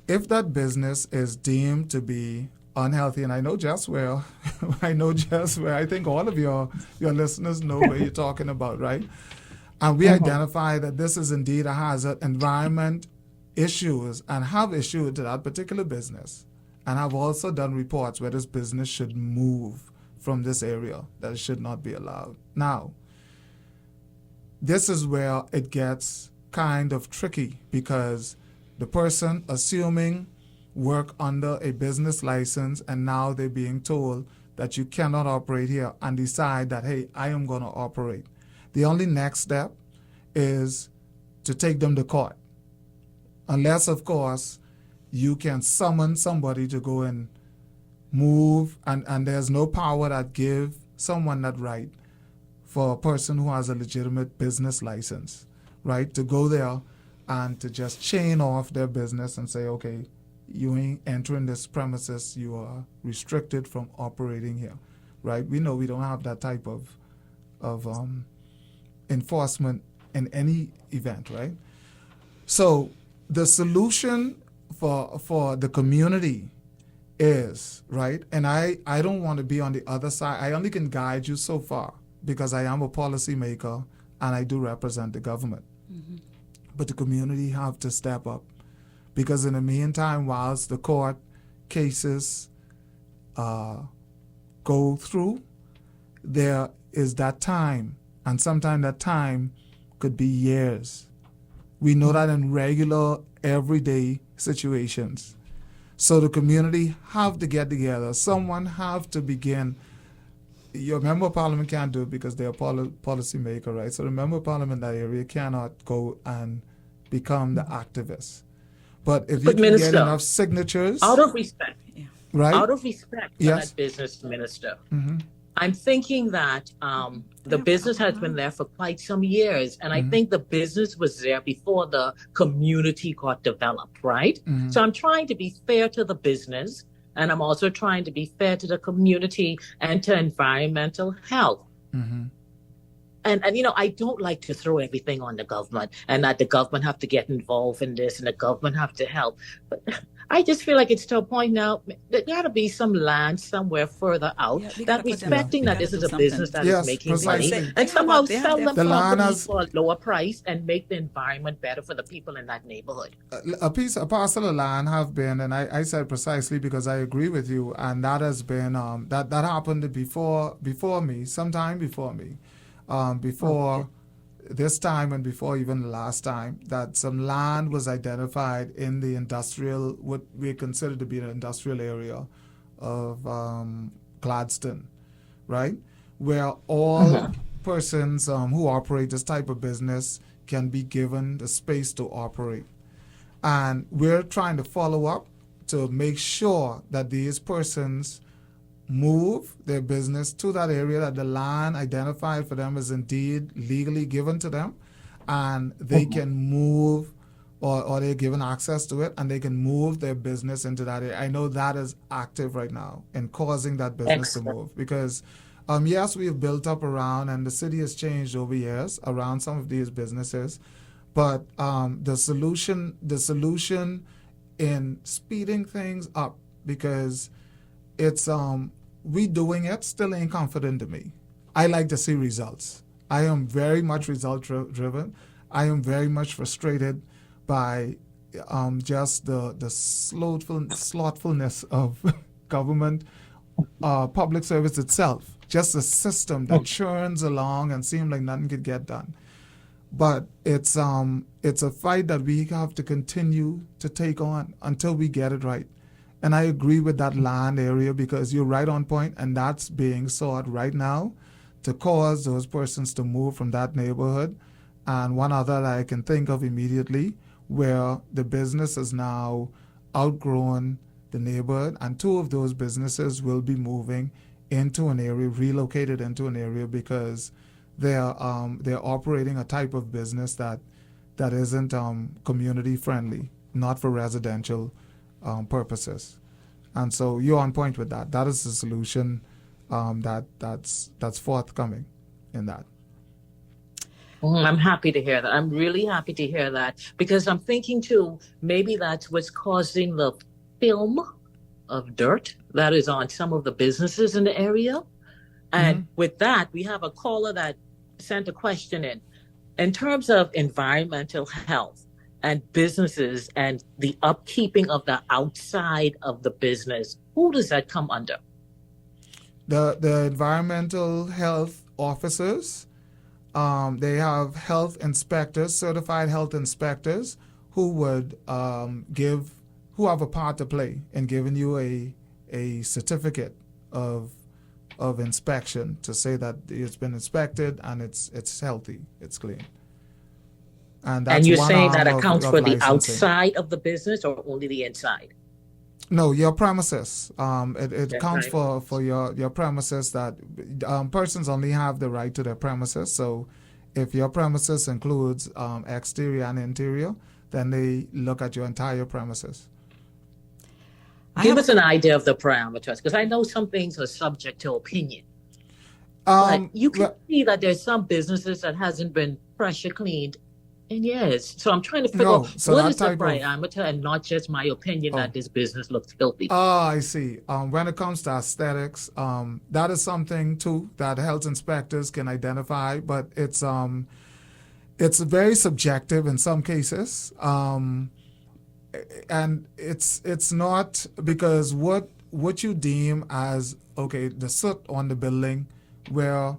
If that business is deemed to be unhealthy, and I know just where, I think all of your listeners know where you're talking about, right? And we identify that this is indeed a hazard, environment issues, and have issued to that particular business, and have also done reports where this business should move from this area, that it should not be allowed. Now, this is where it gets kind of tricky because the person assuming work under a business license and now they're being told that you cannot operate here and decide that, hey, I am going to operate. The only next step is to take them to court. Unless, of course, you can summon somebody to go and move, and there's no power that give someone that right for a person who has a legitimate business license, right, to go there and to just chain off their business and say, okay, you ain't entering this premises, you are restricted from operating here, right? We know we don't have that type of enforcement in any event, right? So the solution for the community is, right, and I don't want to be on the other side. I only can guide you so far because I am a policymaker and I do represent the government. Mm-hmm. But the community have to step up because in the meantime, whilst the court cases go through, there is that time, and sometimes that time could be years. We know that in regular, everyday situations. So the community have to get together. Someone have to begin. Your member of parliament can't do it because they're a policy maker, right? So the member of parliament in that area cannot go and become the activist. But if you can get enough signatures,
out of respect,
right?
Out of respect for that business, Minister, I'm thinking that the business has been there for quite some years, and I think the business was there before the community got developed, right? So I'm trying to be fair to the business, and I'm also trying to be fair to the community and to environmental health. And you know, I don't like to throw everything on the government and that the government have to get involved in this and the government have to help. But I just feel like it's to a point now, there got to be some land somewhere further out that respecting that this is a business that is making money and somehow sell them property for a lower price and make the environment better for the people in that neighborhood.
A parcel of land have been, and I said precisely because I agree with you, and that has been, that happened before me, sometime before me. Before this time and before even the last time, that some land was identified in the industrial, what we consider to be an industrial area of Gladstone, right? Where all persons who operate this type of business can be given the space to operate. And we're trying to follow up to make sure that these persons move their business to that area, that the land identified for them is indeed legally given to them, and they can move, or they're given access to it, and they can move their business into that area. I know that is active right now in causing that business to move because, yes, we have built up around, and the city has changed over years around some of these businesses, but the solution in speeding things up, because it's we doing it still ain't confident to me. I like to see results. I am very much result driven. I am very much frustrated by just the slothfulness of government, public service itself. Just a system that churns along and seems like nothing could get done. But it's a fight that we have to continue to take on until we get it right. And I agree with that land area because you're right on point, and that's being sought right now to cause those persons to move from that neighborhood. And one other that I can think of immediately where the business has now outgrown the neighborhood, and two of those businesses will be moving into an area, relocated into an area because they're operating a type of business that isn't community friendly, not for residential purposes. And so you're on point with that. That is the solution that's forthcoming in that.
I'm happy to hear that. I'm really happy to hear that, because I'm thinking too, maybe that's what's causing the film of dirt that is on some of the businesses in the area. And with that, we have a caller that sent a question in terms of environmental health and businesses and the upkeeping of the outside of the business. Who does that come under?
The environmental health officers, they have health inspectors, certified health inspectors, who would who have a part to play in giving you a certificate of inspection to say that it's been inspected and it's healthy, it's clean. And
you're
one
saying that
arm
accounts
of
for the
licensing.
outside of the business or only the inside?
No, your premises. It counts
right.
for your premises. That persons only have the right to their premises. So if your premises includes exterior and interior, then they look at your entire premises.
Give us an idea of the parameters, because I know some things are subject to opinion. But you can see that there's some businesses that hasn't been pressure cleaned in years. So I'm trying to figure out what is the parameter and not just my opinion that this business looks filthy.
I see. When it comes to aesthetics, that is something too that health inspectors can identify, but it's very subjective in some cases. And it's not, because what you deem as the soot on the building, where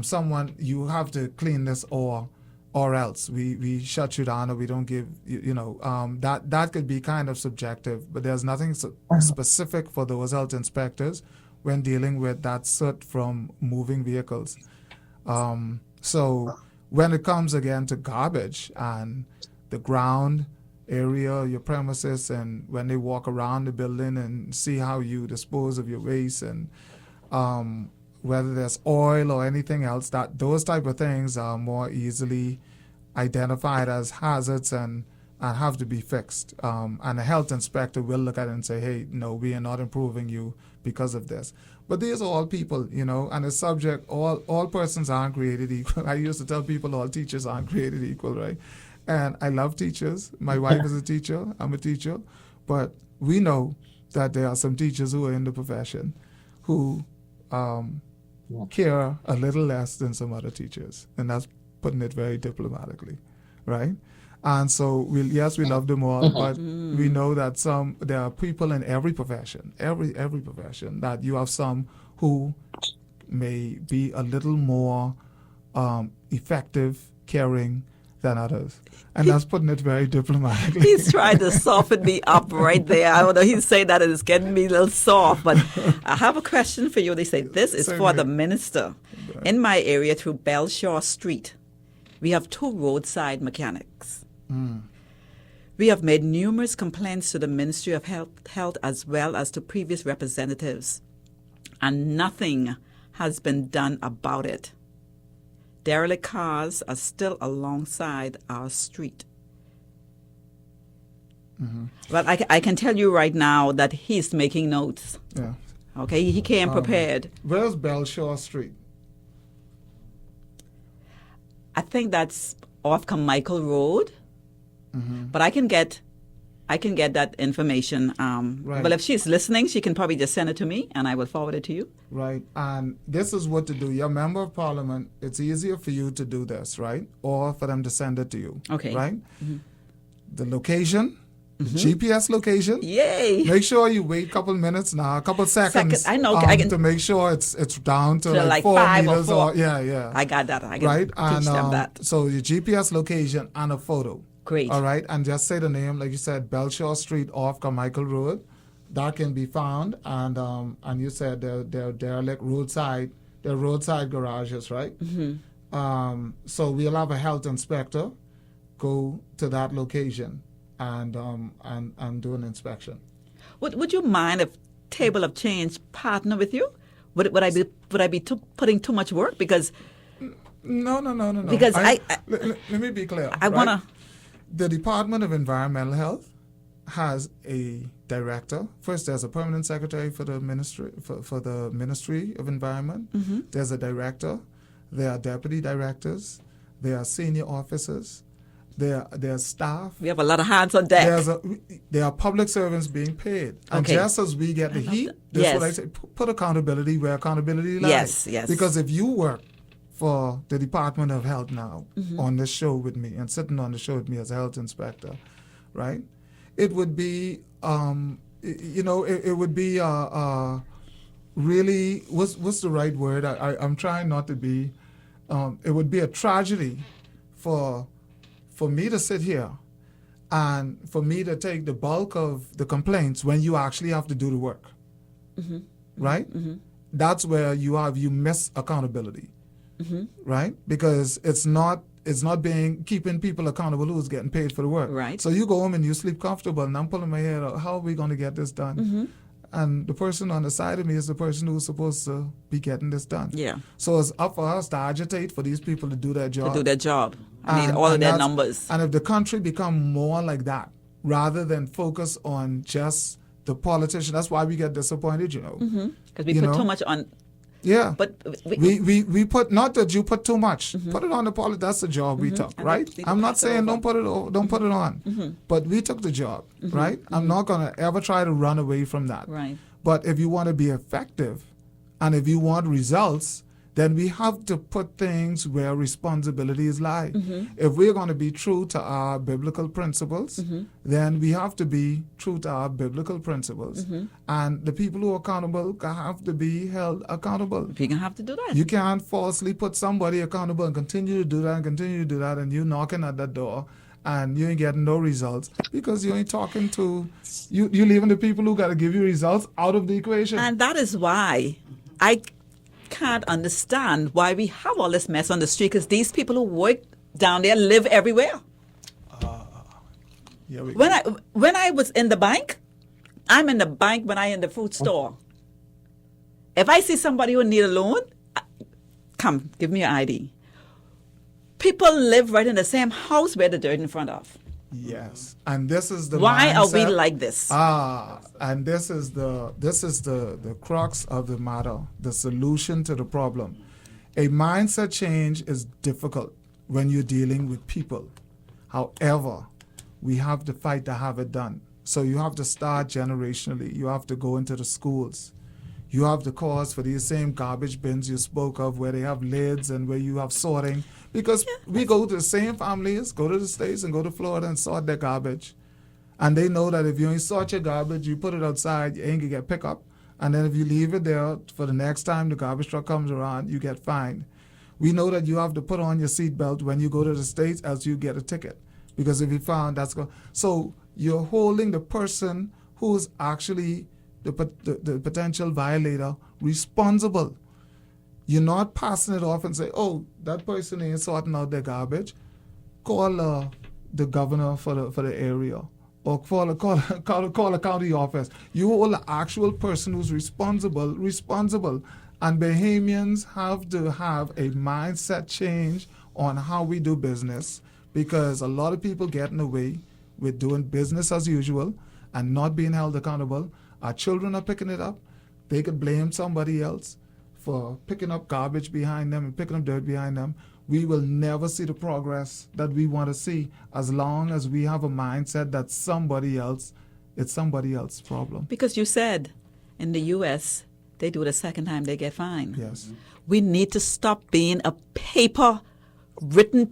someone, you have to clean this or else we shut you down, or we don't give that could be kind of subjective, but there's nothing specific for those health inspectors when dealing with that soot from moving vehicles. So when it comes again to garbage and the ground area, your premises, and when they walk around the building and see how you dispose of your waste, and whether there's oil or anything else, that those type of things are more easily identified as hazards and have to be fixed. And a health inspector will look at it and say, hey, no, we are not improving you because of this. But these are all people, and the subject, all persons aren't created equal. I used to tell people all teachers aren't created equal, right? And I love teachers. My wife is a teacher. I'm a teacher. But we know that there are some teachers who are in the profession who care a little less than some other teachers. And that's putting it very diplomatically, right? And so, we love them all, but we know that there are people in every profession, every profession, that you have some who may be a little more effective, caring than others. And that's putting it very diplomatically.
He's trying to soften me up right there. I don't know, he's saying that and it's getting me a little soft, but I have a question for you. They say this is for the minister. In my area through Belshaw Street, we have 2 roadside mechanics. We have made numerous complaints to the Ministry of Health as well as to previous representatives, and nothing has been done about it. Derelict cars are still alongside our street. Well, I can tell you right now that he's making notes.
Yeah.
Okay, he came prepared.
Where's Belshaw Street?
I think that's off Carmichael Road. But I can get that information.
Right.
But if she's listening, she can probably just send it to me, and I will forward it to you.
Right. And this is what to do. Your member of parliament, it's easier for you to do this, right? Or for them to send it to you.
Okay.
Right? The location, GPS location.
Yay!
Make sure you wait a couple minutes now, a couple seconds.
I know. I can,
to make sure it's down to like 4
5
meters.
or 4.
Yeah.
I got that. I can
right?
teach them that.
So your GPS location and a photo.
Great.
All right, and just say the name, like you said, Belshaw Street off Carmichael Road. That can be found, and you said they're like roadside garages, right? So we'll have a health inspector go to that location and do an inspection.
Would you mind if Table of Change partner with you? Would I be putting too much work? Because
no.
Because
let me be clear.
I want to.
The Department of Environmental Health has a director. First, there's a permanent secretary for the ministry for the Ministry of Environment. There's a director. There are deputy directors. There are senior officers. There are staff.
We have a lot of hands on deck.
There are public servants being paid. And
Okay.
just as we get the heat, that's
Yes.
what I say, put accountability where accountability lies.
Yes, yes.
Because if you work for the Department of Health now on this show with me and sitting on the show with me as a health inspector, right? It would be, it would be really, what's the right word? I'm trying not to be, it would be a tragedy for me to sit here and for me to take the bulk of the complaints when you actually have to do the work, right? That's where you miss accountability, right? Because it's not keeping people accountable who's getting paid for the work.
Right.
So you go home and you sleep comfortable, and I'm pulling my head out. How are we going to get this done? And the person on the side of me is the person who's supposed to be getting this done.
Yeah.
So it's up for us to agitate for these people to do their job.
To do their job. I need
And-
all of
and
their
that's-
numbers.
And if the country become more like that, rather than focus on just the politician, that's why we get disappointed,
Because we
you
put
know.
too much on.
Yeah.
But
we put, not that you put too much, put it on the politics. That's the job we took,
And
right?
we
I'm not
pass it
saying
over.
don't put it on, but we took the job, right? I'm not gonna ever try to run away from that.
Right.
But if you want to be effective, and if you want results, then we have to put things where responsibilities lie. If we're going to be true to our biblical principles, then we have to be true to our biblical principles. And the people who are accountable have to be held accountable.
We're going to have to do that.
You can't falsely put somebody accountable and continue to do that and continue to do that, and you knocking at that door and you ain't getting no results because you ain't talking to, you leaving the people who got to give you results out of the equation.
And that is why I can't understand why we have all this mess on the street, because these people who work down there live everywhere.
Yeah,
When I was in the bank, I'm in the bank when I in the food store. If I see somebody who need a loan, come, give me your ID. People live right in the same house where the dirt in front of.
Yes, and this is the
Why are we
mindset-
like this?
And this is the crux of the matter, the solution to the problem. A mindset change is difficult when you're dealing with people. However, we have to fight to have it done. So you have to start generationally. You have to go into the schools. You have to cause for these same garbage bins you spoke of, where they have lids and where you have sorting. Because we go to the same families, go to the States and go to Florida and sort their garbage. And they know that if you ain't sort your garbage, you put it outside, you ain't gonna get pick up. And then if you leave it there for the next time the garbage truck comes around, you get fined. We know that you have to put on your seatbelt when you go to the States, else you get a ticket. Because if you found so you're holding the person who's actually the potential violator responsible. You're not passing it off and say, oh, that person ain't sorting out their garbage. Call the governor for the area, or call a county office. You hold the actual person who's responsible. And Bahamians have to have a mindset change on how we do business, because a lot of people get in the way with doing business as usual and not being held accountable. Our children are picking it up. They could blame somebody else for picking up garbage behind them and picking up dirt behind them. We will never see the progress that we want to see as long as we have a mindset that it's somebody else's problem.
Because you said in the U.S., they do it a second time, they get fined.
Yes.
We need to stop being a paper-written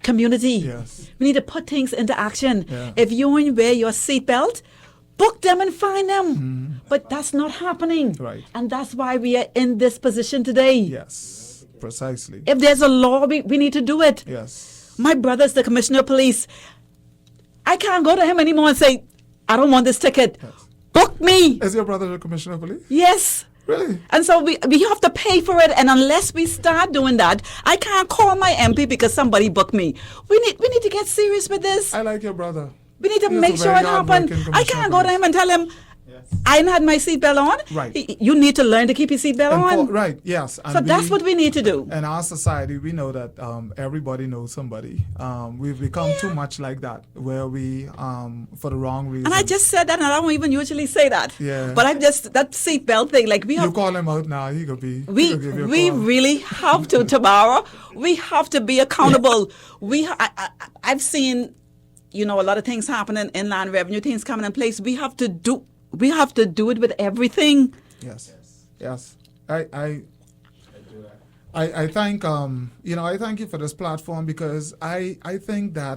community.
Yes.
We need to put things into action.
Yeah.
If you ain't wear your seatbelt, book them and fine them. But that's not happening.
Right.
And that's why we are in this position today.
Yes, precisely.
If there's a law, we need to do it.
Yes.
My brother's the commissioner of police. I can't go to him anymore and say, I don't want this ticket.
Yes.
Book me.
Is your brother the commissioner of police?
Yes.
Really?
And so we have to pay for it, and unless we start doing that, I can't call my MP because somebody booked me. We need to get serious with this.
I like your brother.
We need to
He's
make
a
sure
very
it happens.
hardworking
I
commissioner
can't
of
go to
police.
him and tell him, I hadn't had my seatbelt on.
Right.
You need to learn to keep your seatbelt on.
Right, yes. And
So that's what we need to do.
In our society, we know that everybody knows somebody. We've become too much like that, where we, for the wrong reason.
And I just said that, and I don't even usually say that.
Yeah.
But that seatbelt thing, like we have.
You call him out now, he could be.
We
he could give you a call.
really have to, Tamara. We have to be accountable. I've seen, a lot of things happening in land revenue, things coming in place. We have to do it with everything.
Yes. I thank I thank you for this platform, because I think that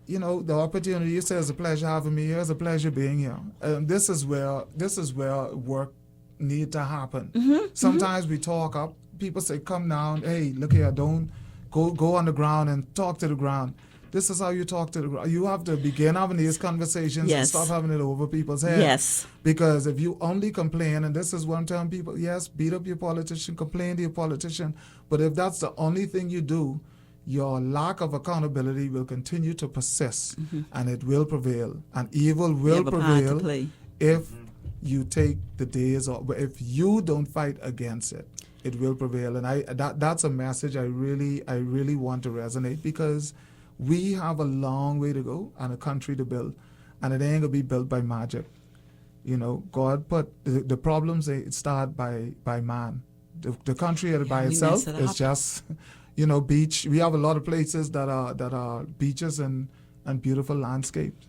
the opportunity, you say, it's a pleasure having me here. It's a pleasure being here. This is where work need to happen. Sometimes we talk up. People say, "Come down. Hey, look here. Don't go on the ground and talk to the ground." This is how you talk to the ground. You have to begin having these conversations and stop having it over people's heads.
Yes.
Because if you only complain, and this is what I'm telling people, yes, beat up your politician, complain to your politician, but if that's the only thing you do, your lack of accountability will continue to persist, and it will prevail. And evil will prevail if you take the days off. But if you don't fight against it, it will prevail. And that's a message I really want to resonate, because we have a long way to go and a country to build, and it ain't gonna be built by magic. God put the problems. They start by man. The country by itself is just, beach. We have a lot of places that are beaches and beautiful landscapes.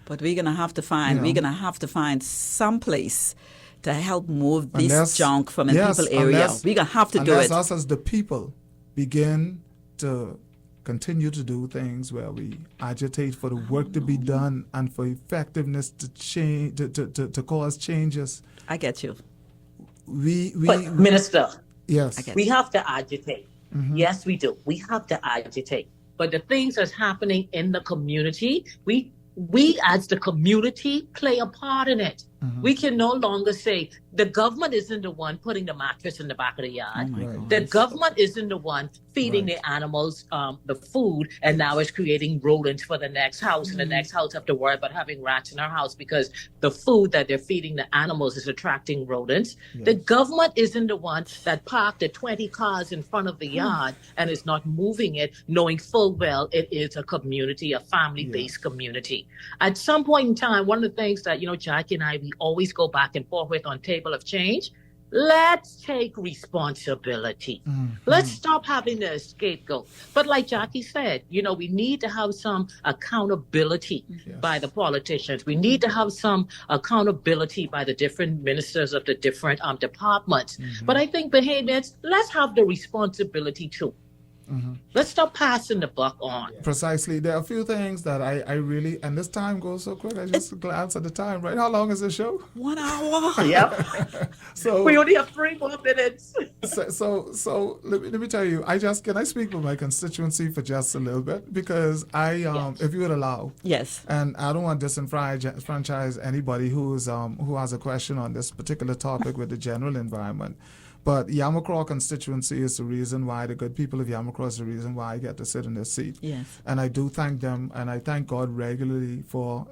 But we're gonna have to find some place to help move this junk from a people area. We're gonna have to do it.
Unless us as the people begin to continue to do things where we agitate for the work to be done and for effectiveness to change, to cause changes.
I get you.
But Minister,
yes,
we have to agitate. Yes, we do. We have to agitate. But the things that's happening in the community, we as the community play a part in it. We can no longer say the government isn't the one putting the mattress in the back of the yard. The government isn't the one feeding the animals the food, and now it's creating rodents for the next house, and the next house have to worry about having rats in our house because the food that they're feeding the animals is attracting rodents. The government isn't the one that parked the 20 cars in front of the yard and is not moving it, knowing full well it is a community, a family-based community. At some point in time, one of the things that, Jackie and I, we always go back and forth with on Table of Change, let's take responsibility. Let's stop having the scapegoat. But like Jackie said, we need to have some accountability by the politicians. We need to have some accountability by the different ministers of the different departments. But I think Bahamians, let's have the responsibility too. Let's stop passing the buck on.
Precisely. There are a few things that I really, and this time goes so quick, I just glance at the time, right? How long is the show?
1 hour.
Yep.
So
we only have 3 more minutes.
So let me tell you, can I speak for my constituency for just a little bit? Because if you would allow.
Yes.
And I don't want to disenfranchise anybody who has a question on this particular topic with the general environment. But Yamacraw constituency is the reason why, the good people of Yamacraw is the reason why I get to sit in this seat.
Yes.
And I do thank them, and I thank God regularly for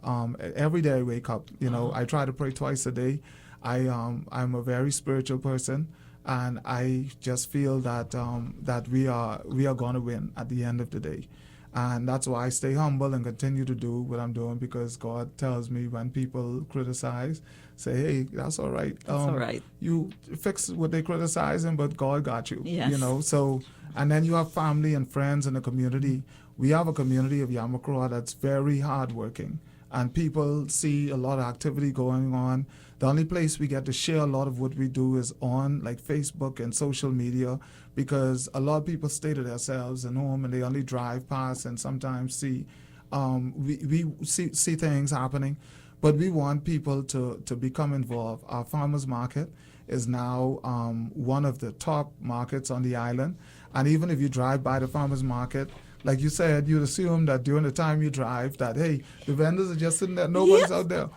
every day I wake up. I try to pray twice a day. I'm a very spiritual person, and I just feel that that we are going to win at the end of the day. And that's why I stay humble and continue to do what I'm doing, because God tells me when people criticize, say, hey, that's all right.
That's all right.
You fix what they criticizing, but God got you.
Yes.
So, and then you have family and friends in the community. We have a community of Yamacraw that's very hardworking, and people see a lot of activity going on. The only place we get to share a lot of what we do is on like Facebook and social media, because a lot of people stay to themselves at home and they only drive past and sometimes see we see things happening. But we want people to become involved. Our farmers market is now one of the top markets on the island. And even if you drive by the farmers market, like you said, you'd assume that during the time you drive that, hey, the vendors are just sitting there, nobody's out there.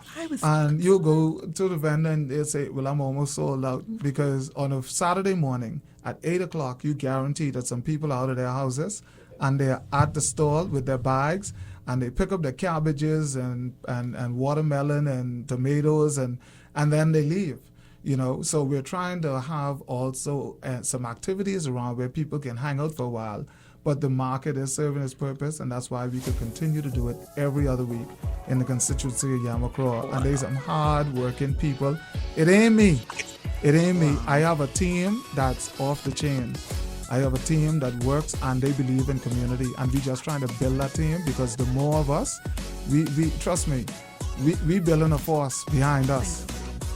And you'll go to the vendor and they'll say, well, I'm almost sold out. Because on a Saturday morning at 8 o'clock, you guarantee that some people are out of their houses and they're at the stall with their bags, and they pick up their cabbages and watermelon and tomatoes and and then they leave. So we're trying to have also some activities around where people can hang out for a while, but the market is serving its purpose, and that's why we could continue to do it every other week in the constituency of Yamacraw. And there's some hard-working people. It ain't me. I have a team that's off the chain. I have a team that works and they believe in community, and we just trying to build that team, because the more of us, we trust me, we building a force behind us.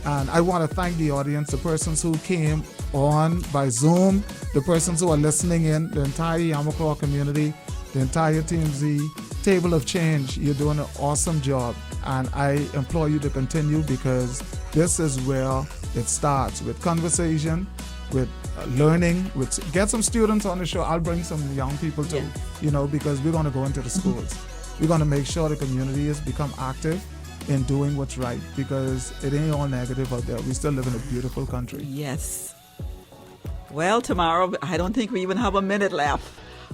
And I want to thank the audience, the persons who came on by Zoom, the persons who are listening in, the entire Yamacraw community, the entire Team Z, Table of Change. You're doing an awesome job, and I implore you to continue, because this is where it starts, with conversation, with learning, get some students on the show. I'll bring some young people too, because we're going to go into the schools. We're going to make sure the community has become active in doing what's right, because it ain't all negative out there. We still live in a beautiful country.
Yes. Well, tomorrow, I don't think we even have a minute left.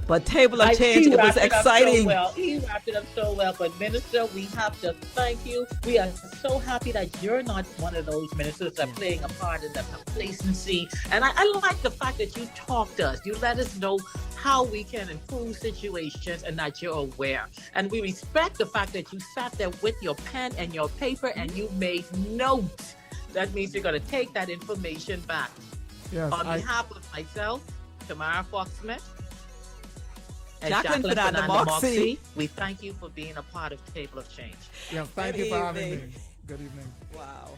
But Table of Change, it was exciting.
He wrapped it up so well. But Minister, we have to thank you. We are so happy that you're not one of those ministers that are playing a part in the complacency. And I like the fact that you talked to us. You let us know how we can improve situations and that you're aware. And we respect the fact that you sat there with your pen and your paper and you made notes. That means you're going to take that information back.
Yes,
On behalf of myself, Tamara Fox-Smith, and
Jacqueline
Fernanda
Moxie,
we thank you for being a part of Table of Change.
Yeah, thank you for having me. Good evening.
Wow.